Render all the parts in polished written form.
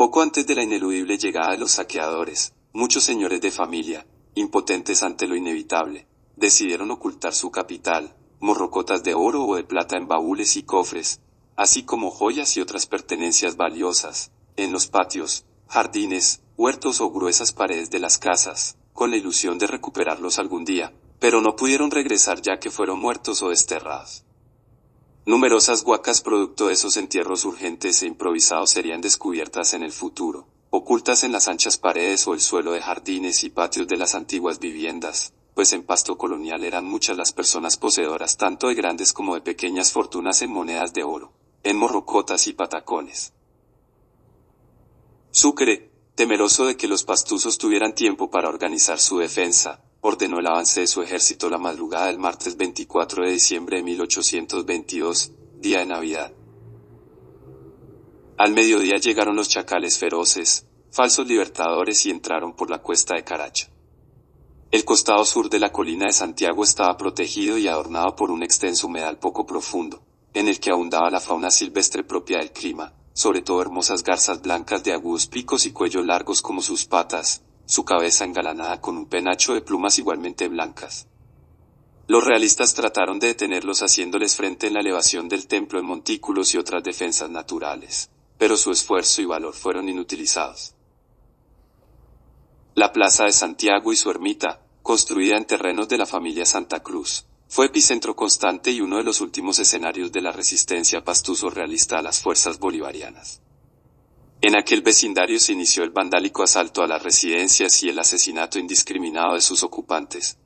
Poco antes de la ineludible llegada de los saqueadores, muchos señores de familia, impotentes ante lo inevitable, decidieron ocultar su capital, morrocotas de oro o de plata en baúles y cofres, así como joyas y otras pertenencias valiosas, en los patios, jardines, huertos o gruesas paredes de las casas, con la ilusión de recuperarlos algún día, pero no pudieron regresar ya que fueron muertos o desterrados. Numerosas huacas producto de esos entierros urgentes e improvisados serían descubiertas en el futuro, ocultas en las anchas paredes o el suelo de jardines y patios de las antiguas viviendas, pues en Pasto colonial eran muchas las personas poseedoras tanto de grandes como de pequeñas fortunas en monedas de oro, en morrocotas y patacones. Sucre, temeroso de que los pastusos tuvieran tiempo para organizar su defensa, ordenó el avance de su ejército la madrugada del martes 24 de diciembre de 1822, día de Navidad. Al mediodía llegaron los chacales feroces, falsos libertadores y entraron por la cuesta de Caracha. El costado sur de la colina de Santiago estaba protegido y adornado por un extenso humedal poco profundo, en el que abundaba la fauna silvestre propia del clima, sobre todo hermosas garzas blancas de agudos picos y cuellos largos como sus patas, su cabeza engalanada con un penacho de plumas igualmente blancas. Los realistas trataron de detenerlos haciéndoles frente en la elevación del templo en montículos y otras defensas naturales, pero su esfuerzo y valor fueron inutilizados. La plaza de Santiago y su ermita, construida en terrenos de la familia Santa Cruz, fue epicentro constante y uno de los últimos escenarios de la resistencia pastuso-realista a las fuerzas bolivarianas. En aquel vecindario se inició el vandálico asalto a las residencias y el asesinato indiscriminado de sus ocupantes.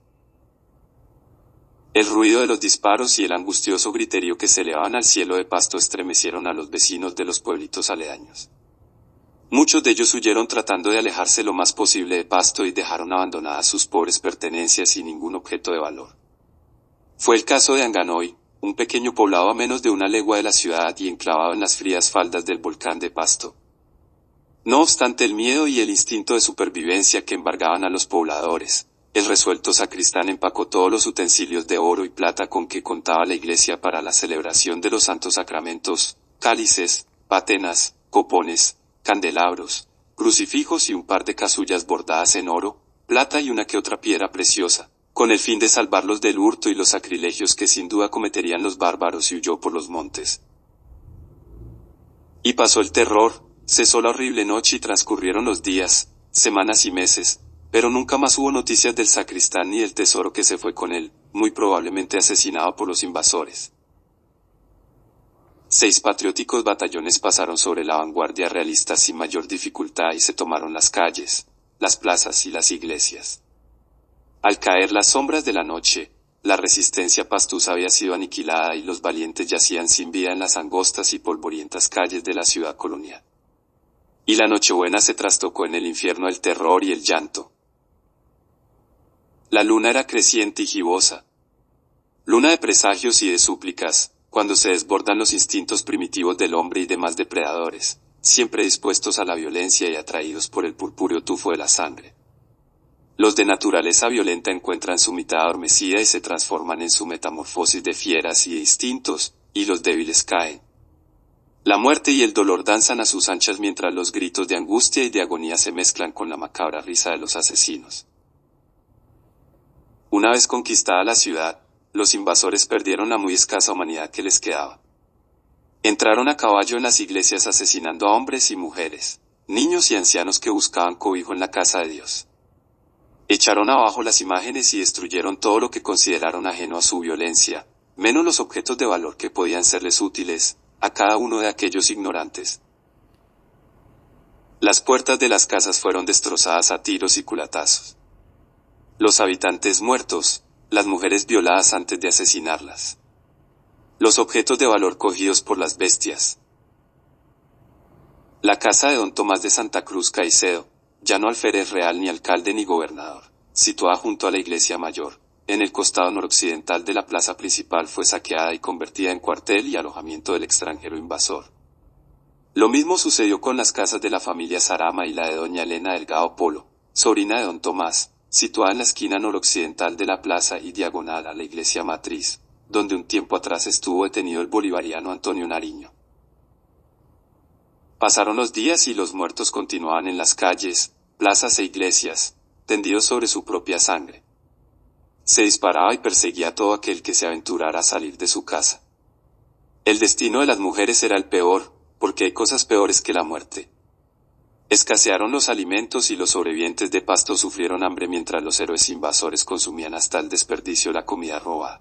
El ruido de los disparos y el angustioso griterío que se elevaban al cielo de Pasto estremecieron a los vecinos de los pueblitos aledaños. Muchos de ellos huyeron tratando de alejarse lo más posible de Pasto y dejaron abandonadas sus pobres pertenencias sin ningún objeto de valor. Fue el caso de Anganoy, un pequeño poblado a menos de una legua de la ciudad y enclavado en las frías faldas del volcán de Pasto. No obstante el miedo y el instinto de supervivencia que embargaban a los pobladores, el resuelto sacristán empacó todos los utensilios de oro y plata con que contaba la iglesia para la celebración de los santos sacramentos, cálices, patenas, copones, candelabros, crucifijos y un par de casullas bordadas en oro, plata y una que otra piedra preciosa, con el fin de salvarlos del hurto y los sacrilegios que sin duda cometerían los bárbaros, y huyó por los montes. Y pasó el terror, cesó la horrible noche y transcurrieron los días, semanas y meses, pero nunca más hubo noticias del sacristán ni del tesoro que se fue con él, muy probablemente asesinado por los invasores. 6 patrióticos batallones pasaron sobre la vanguardia realista sin mayor dificultad y se tomaron las calles, las plazas y las iglesias. Al caer las sombras de la noche, la resistencia pastusa había sido aniquilada y los valientes yacían sin vida en las angostas y polvorientas calles de la ciudad colonial. Y la Nochebuena se trastocó en el infierno del terror y el llanto. La luna era creciente y gibosa. Luna de presagios y de súplicas, cuando se desbordan los instintos primitivos del hombre y demás depredadores, siempre dispuestos a la violencia y atraídos por el purpúreo tufo de la sangre. Los de naturaleza violenta encuentran su mitad adormecida y se transforman en su metamorfosis de fieras y de instintos, y los débiles caen. La muerte y el dolor danzan a sus anchas mientras los gritos de angustia y de agonía se mezclan con la macabra risa de los asesinos. Una vez conquistada la ciudad, los invasores perdieron la muy escasa humanidad que les quedaba. Entraron a caballo en las iglesias asesinando a hombres y mujeres, niños y ancianos que buscaban cobijo en la casa de Dios. Echaron abajo las imágenes y destruyeron todo lo que consideraron ajeno a su violencia, menos los objetos de valor que podían serles útiles, a cada uno de aquellos ignorantes. Las puertas de las casas fueron destrozadas a tiros y culatazos. Los habitantes muertos, las mujeres violadas antes de asesinarlas. Los objetos de valor cogidos por las bestias. La casa de don Tomás de Santa Cruz Caicedo, ya no alférez real ni alcalde ni gobernador, situada junto a la iglesia mayor, en el costado noroccidental de la plaza principal, fue saqueada y convertida en cuartel y alojamiento del extranjero invasor. Lo mismo sucedió con las casas de la familia Sarama y la de doña Elena Delgado Polo, sobrina de don Tomás, situada en la esquina noroccidental de la plaza y diagonal a la iglesia matriz, donde un tiempo atrás estuvo detenido el bolivariano Antonio Nariño. Pasaron los días y los muertos continuaban en las calles, plazas e iglesias, tendidos sobre su propia sangre. Se disparaba y perseguía a todo aquel que se aventurara a salir de su casa. El destino de las mujeres era el peor, porque hay cosas peores que la muerte. Escasearon los alimentos y los sobrevivientes de Pasto sufrieron hambre mientras los héroes invasores consumían hasta el desperdicio la comida robada.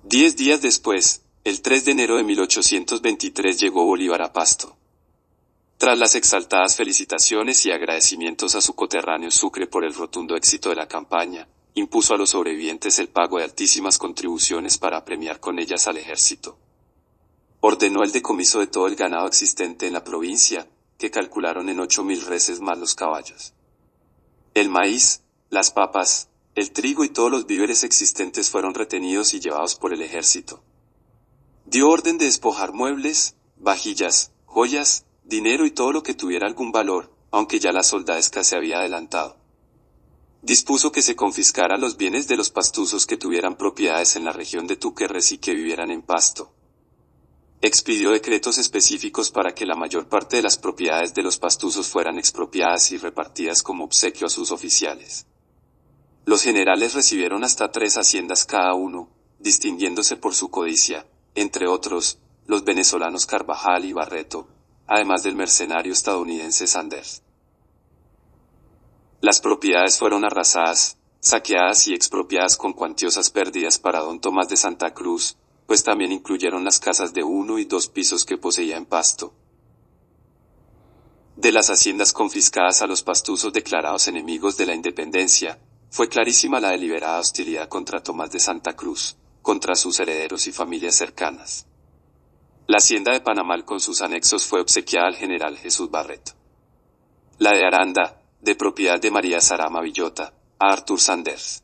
10 días después, el 3 de enero de 1823 llegó Bolívar a Pasto. Tras las exaltadas felicitaciones y agradecimientos a su coterráneo Sucre por el rotundo éxito de la campaña, impuso a los sobrevivientes el pago de altísimas contribuciones para premiar con ellas al ejército. Ordenó el decomiso de todo el ganado existente en la provincia, que calcularon en 8.000 reses más los caballos. El maíz, las papas, el trigo y todos los víveres existentes fueron retenidos y llevados por el ejército. Dio orden de despojar muebles, vajillas, joyas, dinero y todo lo que tuviera algún valor, aunque ya la soldadesca se había adelantado. Dispuso que se confiscaran los bienes de los pastuzos que tuvieran propiedades en la región de Túquerres y que vivieran en Pasto. Expidió decretos específicos para que la mayor parte de las propiedades de los pastuzos fueran expropiadas y repartidas como obsequio a sus oficiales. Los generales recibieron hasta 3 haciendas cada uno, distinguiéndose por su codicia, entre otros, los venezolanos Carvajal y Barreto, además del mercenario estadounidense Sanders. Las propiedades fueron arrasadas, saqueadas y expropiadas con cuantiosas pérdidas para don Tomás de Santa Cruz, pues también incluyeron las casas de 1 y 2 pisos que poseía en Pasto. De las haciendas confiscadas a los pastuzos declarados enemigos de la independencia, fue clarísima la deliberada hostilidad contra Tomás de Santa Cruz, contra sus herederos y familias cercanas. La hacienda de Panamal con sus anexos fue obsequiada al general Jesús Barreto. La de Aranda, de propiedad de María Sarama Villota, a Artur Sanders.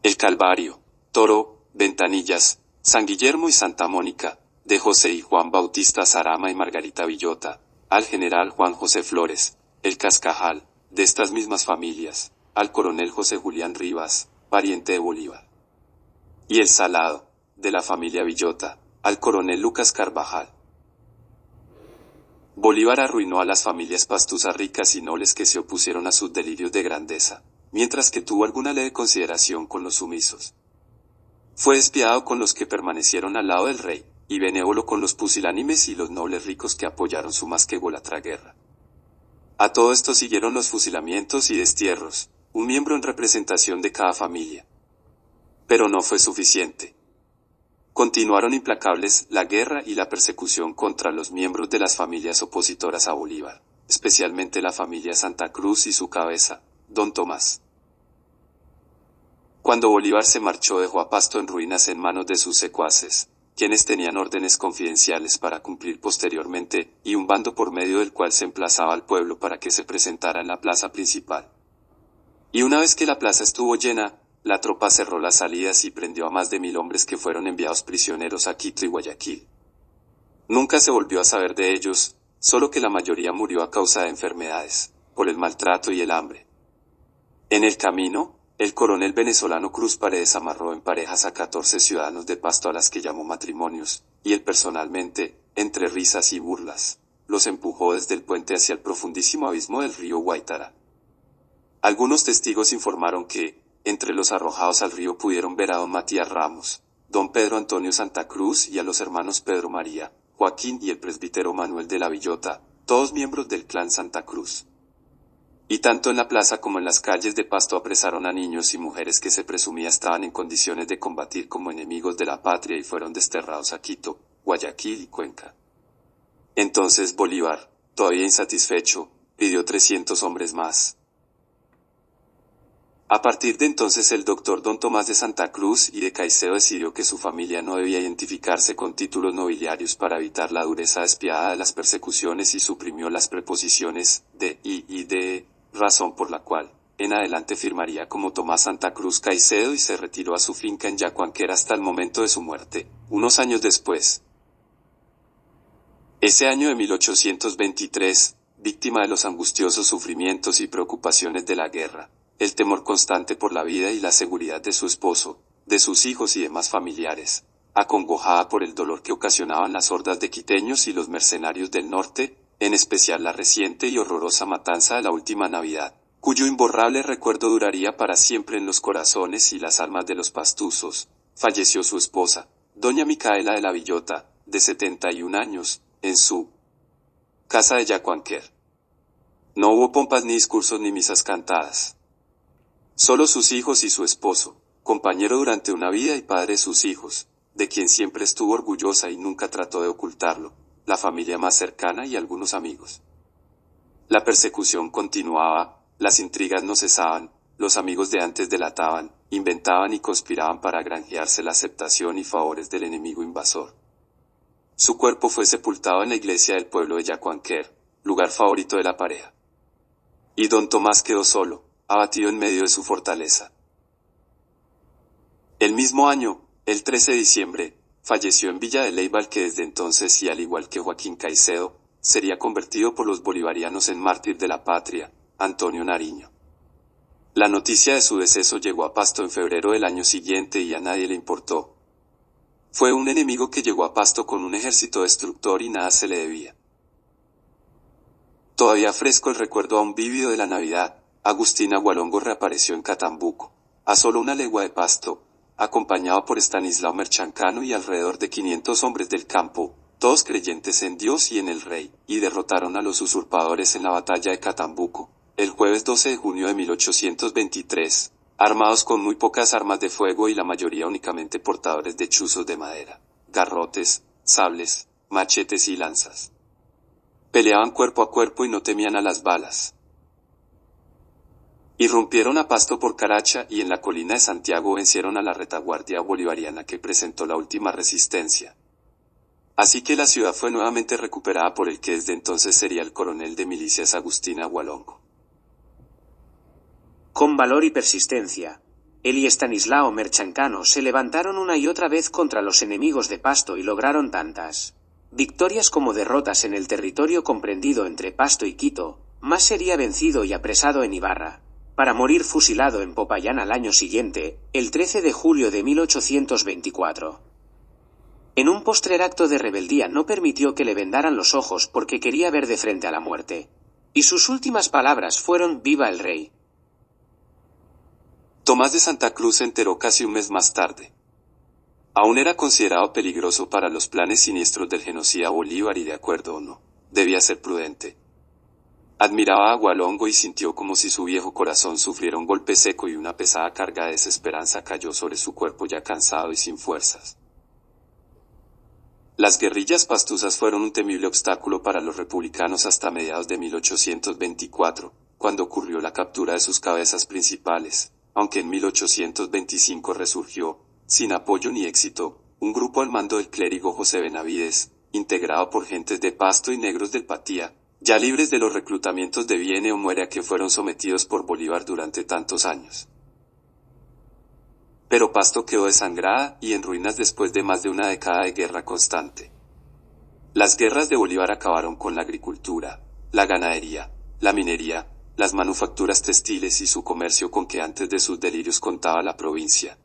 El Calvario, Toro, Ventanillas, San Guillermo y Santa Mónica, de José y Juan Bautista Sarama y Margarita Villota, al general Juan José Flores. El Cascajal, de estas mismas familias, al coronel José Julián Rivas, pariente de Bolívar. Y el Salado, de la familia Villota, al coronel Lucas Carvajal. Bolívar arruinó a las familias pastuzas ricas y nobles que se opusieron a sus delirios de grandeza, mientras que tuvo alguna leve consideración con los sumisos. Fue despiadado con los que permanecieron al lado del rey, y benévolo con los pusilánimes y los nobles ricos que apoyaron su más que ególatra guerra. A todo esto siguieron los fusilamientos y destierros, un miembro en representación de cada familia. Pero no fue suficiente. Continuaron implacables la guerra y la persecución contra los miembros de las familias opositoras a Bolívar, especialmente la familia Santa Cruz y su cabeza, don Tomás. Cuando Bolívar se marchó dejó a Pasto en ruinas en manos de sus secuaces, quienes tenían órdenes confidenciales para cumplir posteriormente, y un bando por medio del cual se emplazaba al pueblo para que se presentara en la plaza principal. Y una vez que la plaza estuvo llena, la tropa cerró las salidas y prendió a más de 1.000 hombres que fueron enviados prisioneros a Quito y Guayaquil. Nunca se volvió a saber de ellos, solo que la mayoría murió a causa de enfermedades, por el maltrato y el hambre. En el camino, el coronel venezolano Cruz Paredes amarró en parejas a 14 ciudadanos de Pasto a las que llamó matrimonios, y él personalmente, entre risas y burlas, los empujó desde el puente hacia el profundísimo abismo del río Guaitara. Algunos testigos informaron que, entre los arrojados al río pudieron ver a don Matías Ramos, don Pedro Antonio Santa Cruz y a los hermanos Pedro María, Joaquín y el presbítero Manuel de la Villota, todos miembros del clan Santa Cruz. Y tanto en la plaza como en las calles de Pasto apresaron a niños y mujeres que se presumía estaban en condiciones de combatir como enemigos de la patria y fueron desterrados a Quito, Guayaquil y Cuenca. Entonces Bolívar, todavía insatisfecho, pidió 300 hombres más. A partir de entonces el doctor don Tomás de Santa Cruz y de Caicedo decidió que su familia no debía identificarse con títulos nobiliarios para evitar la dureza despiadada de las persecuciones y suprimió las preposiciones de y de, razón por la cual, en adelante firmaría como Tomás Santa Cruz Caicedo y se retiró a su finca en Yacuanquera hasta el momento de su muerte, unos años después. Ese año de 1823, víctima de los angustiosos sufrimientos y preocupaciones de la guerra, el temor constante por la vida y la seguridad de su esposo, de sus hijos y demás familiares, acongojada por el dolor que ocasionaban las hordas de quiteños y los mercenarios del norte, en especial la reciente y horrorosa matanza de la última Navidad, cuyo imborrable recuerdo duraría para siempre en los corazones y las almas de los pastuzos, falleció su esposa, doña Micaela de la Villota, de 71 años, en su casa de Yacuanquer. No hubo pompas ni discursos ni misas cantadas. Solo sus hijos y su esposo, compañero durante una vida y padre de sus hijos, de quien siempre estuvo orgullosa y nunca trató de ocultarlo, la familia más cercana y algunos amigos. La persecución continuaba, las intrigas no cesaban, los amigos de antes delataban, inventaban y conspiraban para granjearse la aceptación y favores del enemigo invasor. Su cuerpo fue sepultado en la iglesia del pueblo de Yacuanquer, lugar favorito de la pareja. Y don Tomás quedó solo, abatido en medio de su fortaleza. El mismo año, el 13 de diciembre, falleció en Villa de Leyva el que desde entonces y al igual que Joaquín Caicedo, sería convertido por los bolivarianos en mártir de la patria, Antonio Nariño. La noticia de su deceso llegó a Pasto en febrero del año siguiente y a nadie le importó. Fue un enemigo que llegó a Pasto con un ejército destructor y nada se le debía. Todavía fresco el recuerdo aún vívido de la Navidad, Agustín Agualongo reapareció en Catambuco, a solo una legua de Pasto, acompañado por Estanislao Merchancano y alrededor de 500 hombres del campo, todos creyentes en Dios y en el rey, y derrotaron a los usurpadores en la batalla de Catambuco, el jueves 12 de junio de 1823, armados con muy pocas armas de fuego y la mayoría únicamente portadores de chuzos de madera, garrotes, sables, machetes y lanzas. Peleaban cuerpo a cuerpo y no temían a las balas. Irrumpieron a Pasto por Caracha y en la colina de Santiago vencieron a la retaguardia bolivariana que presentó la última resistencia. Así que la ciudad fue nuevamente recuperada por el que desde entonces sería el coronel de milicias Agustín Agualongo. Con valor y persistencia, él y Estanislao Merchancano se levantaron una y otra vez contra los enemigos de Pasto y lograron tantas victorias como derrotas en el territorio comprendido entre Pasto y Quito, más sería vencido y apresado en Ibarra, para morir fusilado en Popayán al año siguiente, el 13 de julio de 1824. En un postrer acto de rebeldía no permitió que le vendaran los ojos porque quería ver de frente a la muerte. Y sus últimas palabras fueron «¡Viva el rey!». Tomás de Santa Cruz se enteró casi un mes más tarde. Aún era considerado peligroso para los planes siniestros del genocida Bolívar y de acuerdo o no, debía ser prudente. Admiraba a Agualongo y sintió como si su viejo corazón sufriera un golpe seco y una pesada carga de desesperanza cayó sobre su cuerpo ya cansado y sin fuerzas. Las guerrillas pastuzas fueron un temible obstáculo para los republicanos hasta mediados de 1824, cuando ocurrió la captura de sus cabezas principales, aunque en 1825 resurgió, sin apoyo ni éxito, un grupo al mando del clérigo José Benavides, integrado por gentes de Pasto y negros del Patía, ya libres de los reclutamientos de viene o muere a que fueron sometidos por Bolívar durante tantos años. Pero Pasto quedó desangrada y en ruinas después de más de una década de guerra constante. Las guerras de Bolívar acabaron con la agricultura, la ganadería, la minería, las manufacturas textiles y su comercio con que antes de sus delirios contaba la provincia.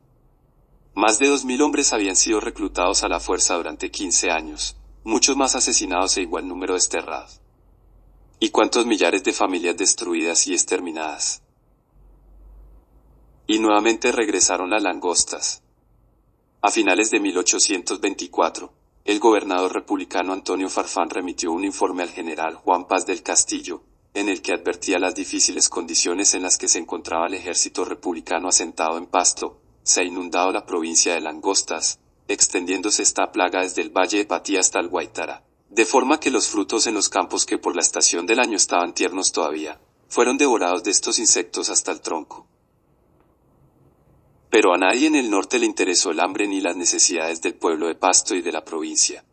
Más de 2000 hombres habían sido reclutados a la fuerza durante 15 años, muchos más asesinados e igual número desterrados. ¿Y cuántos millares de familias destruidas y exterminadas? Y nuevamente regresaron las langostas. A finales de 1824, el gobernador republicano Antonio Farfán remitió un informe al general Juan Paz del Castillo, en el que advertía las difíciles condiciones en las que se encontraba el ejército republicano asentado en Pasto. Se ha inundado la provincia de langostas, extendiéndose esta plaga desde el valle de Patía hasta el Guaitara, de forma que los frutos en los campos que por la estación del año estaban tiernos todavía, fueron devorados de estos insectos hasta el tronco. Pero a nadie en el norte le interesó el hambre ni las necesidades del pueblo de Pasto y de la provincia.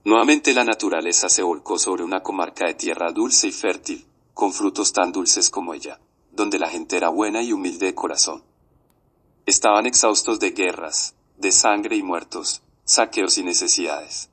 Nuevamente la naturaleza se volcó sobre una comarca de tierra dulce y fértil, con frutos tan dulces como ella, donde la gente era buena y humilde de corazón. Estaban exhaustos de guerras, de sangre y muertos, saqueos y necesidades.